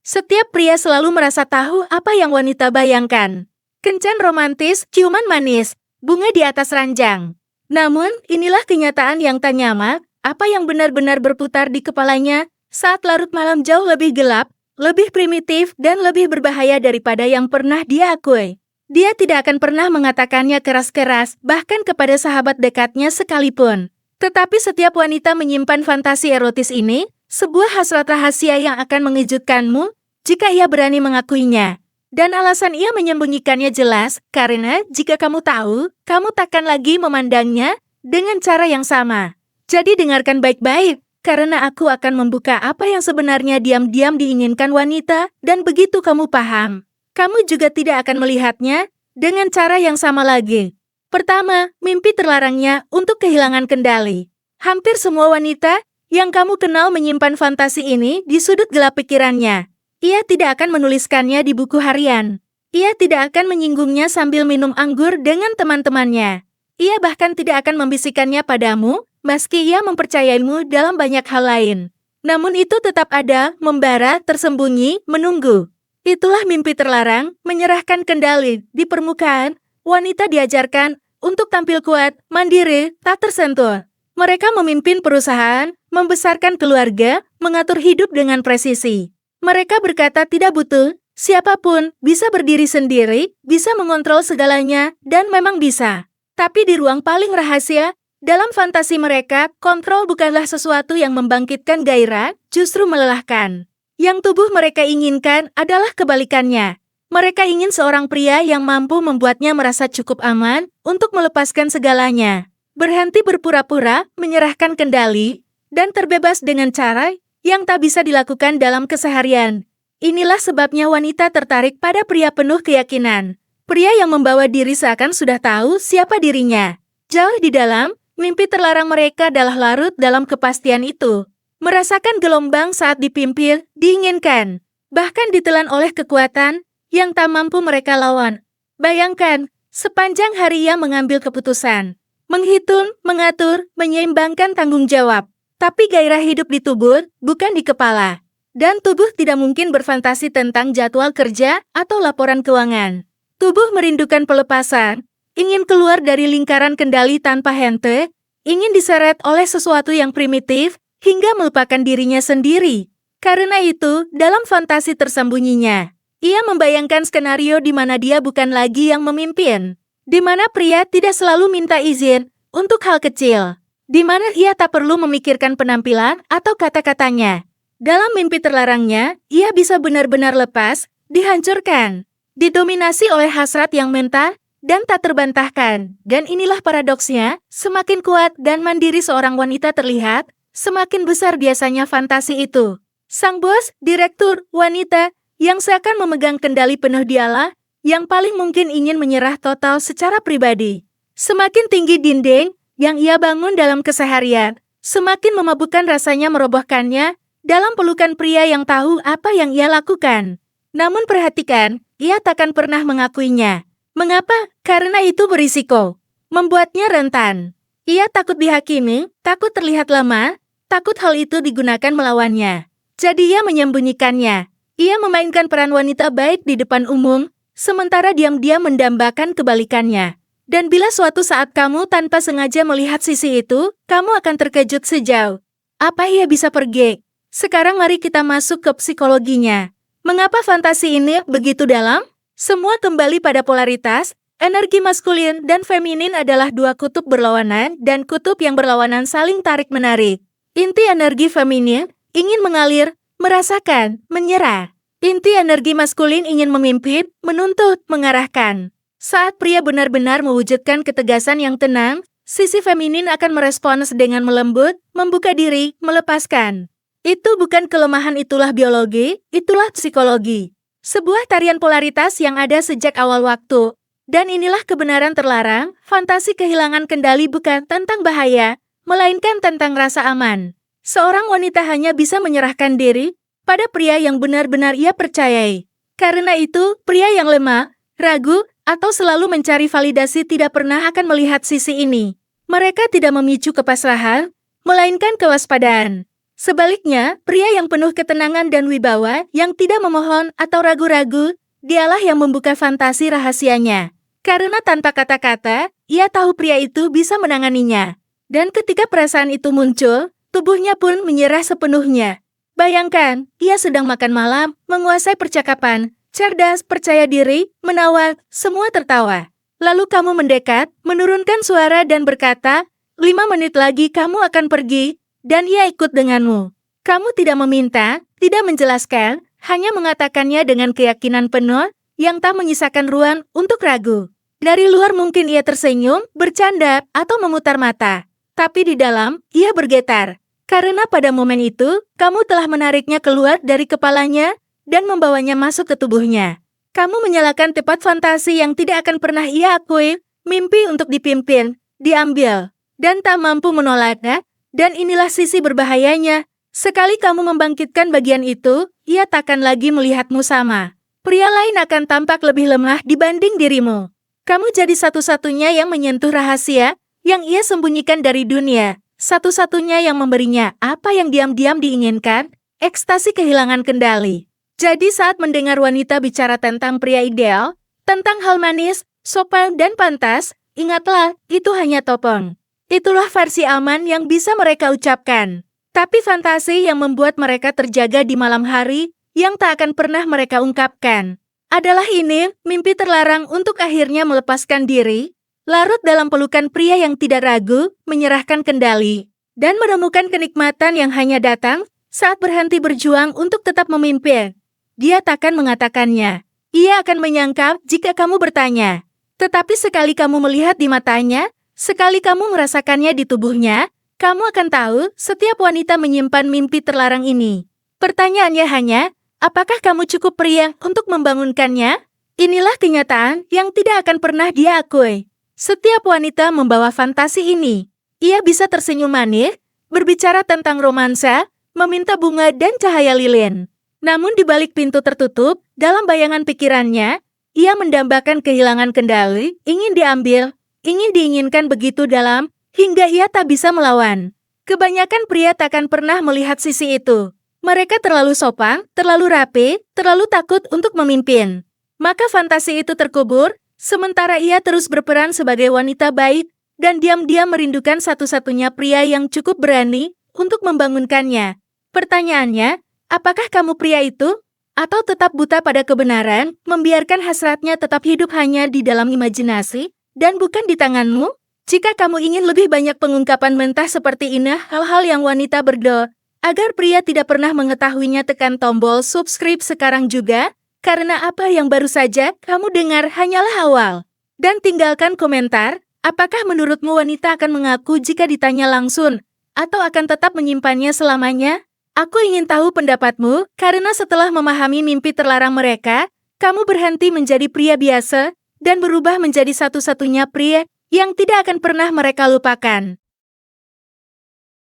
Setiap pria selalu merasa tahu apa yang wanita bayangkan. Kencan romantis, ciuman manis, bunga di atas ranjang. Namun, inilah kenyataan yang tak nyaman, apa yang benar-benar berputar di kepalanya saat larut malam jauh lebih gelap, lebih primitif, dan lebih berbahaya daripada yang pernah dia akui. Dia tidak akan pernah mengatakannya keras-keras, bahkan kepada sahabat dekatnya sekalipun. Tetapi setiap wanita menyimpan fantasi erotis ini, sebuah hasrat rahasia yang akan mengejutkanmu jika ia berani mengakuinya. Dan alasan ia menyembunyikannya jelas, karena jika kamu tahu, kamu takkan lagi memandangnya dengan cara yang sama. Jadi dengarkan baik-baik, karena aku akan membuka apa yang sebenarnya diam-diam diinginkan wanita, dan begitu kamu paham, kamu juga tidak akan melihatnya dengan cara yang sama lagi. Pertama, mimpi terlarangnya untuk kehilangan kendali. Hampir semua wanita yang kamu kenal menyimpan fantasi ini di sudut gelap pikirannya. Ia tidak akan menuliskannya di buku harian. Ia tidak akan menyinggungnya sambil minum anggur dengan teman-temannya. Ia bahkan tidak akan membisikkannya padamu, meski ia mempercayaimu dalam banyak hal lain. Namun itu tetap ada, membara, tersembunyi, menunggu. Itulah mimpi terlarang, menyerahkan kendali. Di permukaan, wanita diajarkan untuk tampil kuat, mandiri, tak tersentuh. Mereka memimpin perusahaan, membesarkan keluarga, mengatur hidup dengan presisi. Mereka berkata tidak butuh, siapapun bisa berdiri sendiri, bisa mengontrol segalanya, dan memang bisa. Tapi di ruang paling rahasia, dalam fantasi mereka, kontrol bukanlah sesuatu yang membangkitkan gairah, justru melelahkan. Yang tubuh mereka inginkan adalah kebalikannya. Mereka ingin seorang pria yang mampu membuatnya merasa cukup aman untuk melepaskan segalanya. Berhenti berpura-pura, menyerahkan kendali, dan terbebas dengan cara yang tak bisa dilakukan dalam keseharian. Inilah sebabnya wanita tertarik pada pria penuh keyakinan. Pria yang membawa diri seakan sudah tahu siapa dirinya. Jauh di dalam, mimpi terlarang mereka adalah larut dalam kepastian itu. Merasakan gelombang saat dipimpin, diinginkan. Bahkan ditelan oleh kekuatan yang tak mampu mereka lawan. Bayangkan, sepanjang hari ia mengambil keputusan. Menghitung, mengatur, menyeimbangkan tanggung jawab. Tapi gairah hidup di tubuh, bukan di kepala. Dan tubuh tidak mungkin berfantasi tentang jadwal kerja atau laporan keuangan. Tubuh merindukan pelepasan, ingin keluar dari lingkaran kendali tanpa hente, ingin diseret oleh sesuatu yang primitif, hingga melupakan dirinya sendiri. Karena itu, dalam fantasi tersembunyinya, ia membayangkan skenario di mana dia bukan lagi yang memimpin. Di mana pria tidak selalu minta izin untuk hal kecil. Di mana ia tak perlu memikirkan penampilan atau kata-katanya. Dalam mimpi terlarangnya, ia bisa benar-benar lepas, dihancurkan, didominasi oleh hasrat yang mental dan tak terbantahkan. Dan inilah paradoksnya, semakin kuat dan mandiri seorang wanita terlihat, semakin besar biasanya fantasi itu. Sang bos, direktur, wanita, yang seakan memegang kendali penuh dialah, yang paling mungkin ingin menyerah total secara pribadi. Semakin tinggi dinding yang ia bangun dalam keseharian, semakin memabukkan rasanya merobohkannya dalam pelukan pria yang tahu apa yang ia lakukan. Namun perhatikan, ia takkan pernah mengakuinya. Mengapa? Karena itu berisiko. Membuatnya rentan. Ia takut dihakimi, takut terlihat lemah, takut hal itu digunakan melawannya. Jadi ia menyembunyikannya. Ia memainkan peran wanita baik di depan umum, sementara diam-diam mendambakan kebalikannya. Dan bila suatu saat kamu tanpa sengaja melihat sisi itu, kamu akan terkejut sejauh apa ia bisa pergi. Sekarang mari kita masuk ke psikologinya. Mengapa fantasi ini begitu dalam? Semua kembali pada polaritas. Energi maskulin dan feminin adalah dua kutub berlawanan dan kutub yang berlawanan saling tarik-menarik. Inti energi feminin ingin mengalir, merasakan, menyerah. Inti energi maskulin ingin memimpin, menuntut, mengarahkan. Saat pria benar-benar mewujudkan ketegasan yang tenang, sisi feminin akan merespons dengan melembut, membuka diri, melepaskan. Itu bukan kelemahan, itulah biologi, itulah psikologi. Sebuah tarian polaritas yang ada sejak awal waktu. Dan inilah kebenaran terlarang, fantasi kehilangan kendali bukan tentang bahaya, melainkan tentang rasa aman. Seorang wanita hanya bisa menyerahkan diri pada pria yang benar-benar ia percayai. Karena itu, pria yang lemah, ragu, atau selalu mencari validasi tidak pernah akan melihat sisi ini. Mereka tidak memicu kepasrahan, melainkan kewaspadaan. Sebaliknya, pria yang penuh ketenangan dan wibawa, yang tidak memohon atau ragu-ragu, dialah yang membuka fantasi rahasianya. Karena tanpa kata-kata, ia tahu pria itu bisa menanganinya. Dan ketika perasaan itu muncul, tubuhnya pun menyerah sepenuhnya. Bayangkan, ia sedang makan malam, menguasai percakapan, cerdas, percaya diri, menawan, semua tertawa. Lalu kamu mendekat, menurunkan suara dan berkata, 5 menit lagi kamu akan pergi, dan ia ikut denganmu. Kamu tidak meminta, tidak menjelaskan, hanya mengatakannya dengan keyakinan penuh, yang tak menyisakan ruang untuk ragu. Dari luar mungkin ia tersenyum, bercanda, atau memutar mata. Tapi di dalam, ia bergetar. Karena pada momen itu, kamu telah menariknya keluar dari kepalanya, dan membawanya masuk ke tubuhnya. Kamu menyalakan tepat fantasi yang tidak akan pernah ia akui, mimpi untuk dipimpin, diambil, dan tak mampu menolaknya. Dan inilah sisi berbahayanya. Sekali kamu membangkitkan bagian itu, ia takkan lagi melihatmu sama. Pria lain akan tampak lebih lemah dibanding dirimu. Kamu jadi satu-satunya yang menyentuh rahasia yang ia sembunyikan dari dunia. Satu-satunya yang memberinya apa yang diam-diam diinginkan, ekstasi kehilangan kendali. Jadi saat mendengar wanita bicara tentang pria ideal, tentang hal manis, sopan, dan pantas, ingatlah, itu hanya topeng. Itulah versi aman yang bisa mereka ucapkan. Tapi fantasi yang membuat mereka terjaga di malam hari, yang tak akan pernah mereka ungkapkan, adalah ini, mimpi terlarang untuk akhirnya melepaskan diri, larut dalam pelukan pria yang tidak ragu, menyerahkan kendali, dan menemukan kenikmatan yang hanya datang saat berhenti berjuang untuk tetap memimpin. Dia takkan mengatakannya. Ia akan menyangkal jika kamu bertanya. Tetapi sekali kamu melihat di matanya, sekali kamu merasakannya di tubuhnya, kamu akan tahu setiap wanita menyimpan mimpi terlarang ini. Pertanyaannya hanya, apakah kamu cukup pria untuk membangunkannya? Inilah kenyataan yang tidak akan pernah dia akui. Setiap wanita membawa fantasi ini. Ia bisa tersenyum manis, berbicara tentang romansa, meminta bunga dan cahaya lilin. Namun di balik pintu tertutup, dalam bayangan pikirannya, ia mendambakan kehilangan kendali, ingin diambil, ingin diinginkan begitu dalam, hingga ia tak bisa melawan. Kebanyakan pria takkan pernah melihat sisi itu. Mereka terlalu sopan, terlalu rapi, terlalu takut untuk memimpin. Maka fantasi itu terkubur, sementara ia terus berperan sebagai wanita baik, dan diam-diam merindukan satu-satunya pria yang cukup berani untuk membangunkannya. Pertanyaannya, apakah kamu pria itu? Atau tetap buta pada kebenaran, membiarkan hasratnya tetap hidup hanya di dalam imajinasi, dan bukan di tanganmu? Jika kamu ingin lebih banyak pengungkapan mentah seperti ini, hal-hal yang wanita berdoa, agar pria tidak pernah mengetahuinya, tekan tombol subscribe sekarang juga, karena apa yang baru saja kamu dengar hanyalah awal. Dan tinggalkan komentar, apakah menurutmu wanita akan mengaku jika ditanya langsung, atau akan tetap menyimpannya selamanya? Aku ingin tahu pendapatmu, karena setelah memahami mimpi terlarang mereka, kamu berhenti menjadi pria biasa, dan berubah menjadi satu-satunya pria yang tidak akan pernah mereka lupakan.